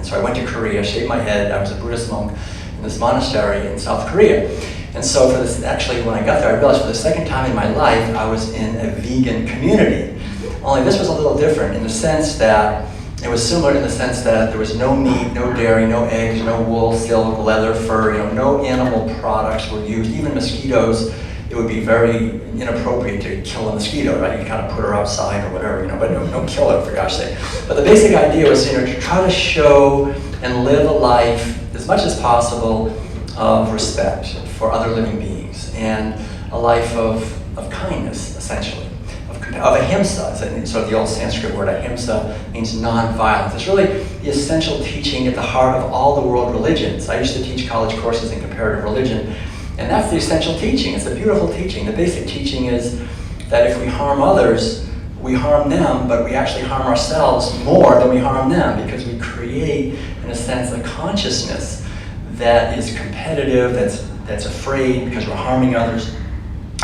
So I went to Korea, shaved my head. I was a Buddhist monk in this monastery in South Korea. And so for this, actually when I got there, I realized for the second time in my life, I was in a vegan community. Only this was a little different in the sense that it was similar in the sense that there was no meat, no dairy, no eggs, no wool, silk, leather, fur, no animal products were used, even mosquitoes. It would be very inappropriate to kill a mosquito, right? You kind of put her outside or whatever, but don't kill her for gosh sake. But the basic idea was, to try to show and live a life as much as possible of respect for other living beings and a life of kindness, essentially. Of ahimsa, sort of the old Sanskrit word ahimsa means non-violence. It's really the essential teaching at the heart of all the world religions. I used to teach college courses in comparative religion, and that's the essential teaching. It's a beautiful teaching. The basic teaching is that if we harm others, we harm them, but we actually harm ourselves more than we harm them because we create, in a sense, a consciousness that is competitive, that's afraid because we're harming others.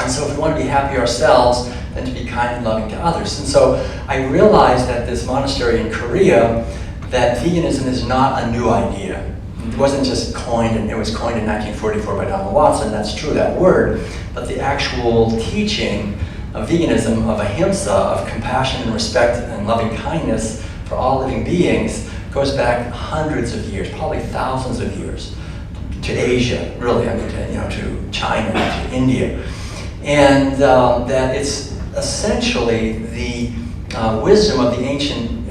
And so if we want to be happy ourselves, then to be kind and loving to others. And so I realized at this monastery in Korea that veganism is not a new idea. It wasn't just coined, and it was coined in 1944 by Donald Watson, that's true, that word, but the actual teaching of veganism, of ahimsa, of compassion and respect and loving kindness for all living beings goes back hundreds of years, probably thousands of years, to Asia, really, to China, to India. And that it's essentially the wisdom of the ancient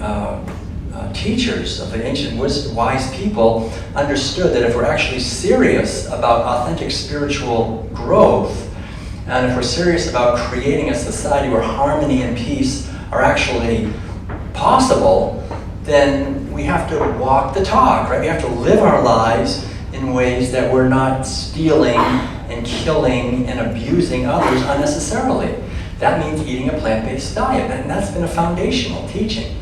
teachers, of the ancient wise people, understood that if we're actually serious about authentic spiritual growth, and if we're serious about creating a society where harmony and peace are actually possible, then we have to walk the talk, right? We have to live our lives in ways that we're not stealing and killing and abusing others unnecessarily. That means eating a plant-based diet, and that's been a foundational teaching.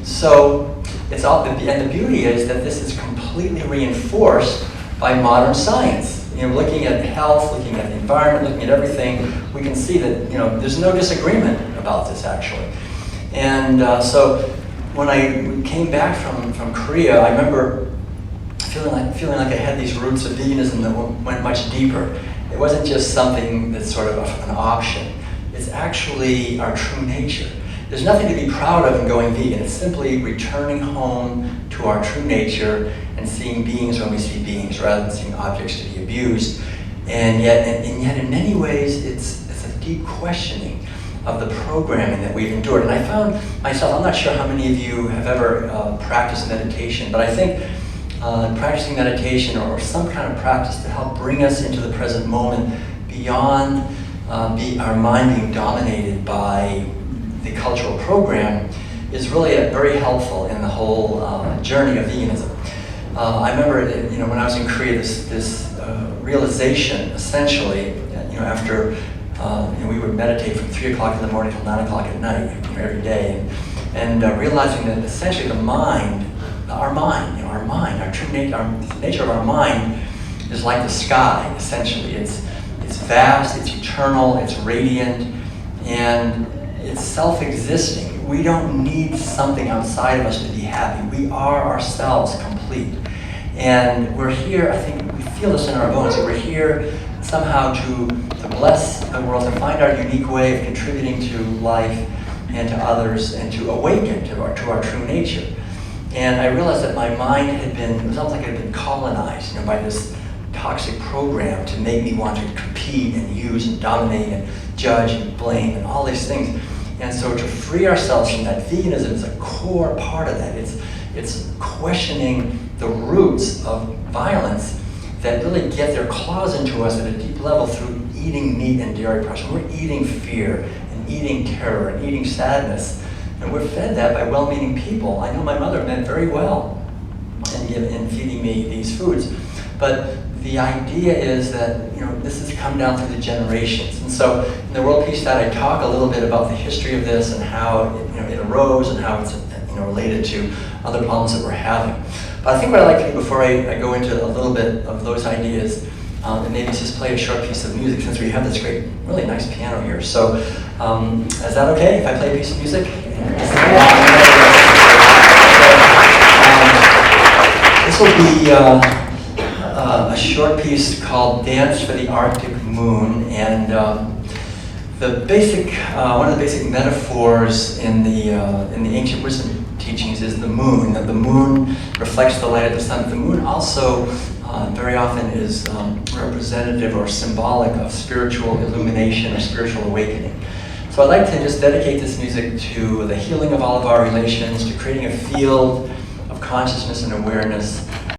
So it's all, and the beauty is that this is completely reinforced by modern science. Looking at health, looking at the environment, looking at everything, we can see that there's no disagreement about this actually. And so when I came back from Korea, I remember feeling like I had these roots of veganism that went much deeper. It wasn't just something that's sort of an option. It's actually our true nature. There's nothing to be proud of in going vegan. It's simply returning home to our true nature and seeing beings when we see beings rather than seeing objects to be abused. And yet in many ways, it's a deep questioning of the programming that we've endured. And I found myself, I'm not sure how many of you have ever practiced meditation, but I think practicing meditation or some kind of practice to help bring us into the present moment beyond our mind being dominated by the cultural program is really very helpful in the whole journey of veganism. I remember, when I was in Korea, this realization, essentially, after we would meditate from 3 o'clock in the morning till 9 o'clock at night, every day, and realizing that essentially the mind, our true nature, the nature of our mind is like the sky, essentially. It's vast, it's eternal, it's radiant, and it's self-existing. We don't need something outside of us to be happy. We are ourselves complete. And we're here, I think we feel this in our bones, that we're here somehow to bless the world, to find our unique way of contributing to life and to others, and to awaken to our true nature. And I realized that my mind it was almost like it had been colonized, by this toxic program to make me want to compete and use and dominate and judge and blame and all these things. And so to free ourselves from that, veganism is a core part of that. It's questioning the roots of violence that really get their claws into us at a deep level through eating meat and dairy products. We're eating fear and eating terror and eating sadness, and we're fed that by well-meaning people. I know my mother meant very well in feeding me these foods, but the idea is that this has come down through the generations. And so in the World Peace Diet, I talk a little bit about the history of this and how it arose and how it's related to other problems that we're having. But I think what I'd like to do before I go into a little bit of those ideas, and maybe just play a short piece of music, since we have this great, really nice piano here. So is that okay if I play a piece of music? This will be a short piece called Dance for the Arctic Moon, and the basic, one of the basic metaphors in the ancient wisdom teachings is the moon. That the moon reflects the light of the sun. The moon also very often is representative or symbolic of spiritual illumination or spiritual awakening. So I'd like to just dedicate this music to the healing of all of our relations, to creating a field of consciousness and awareness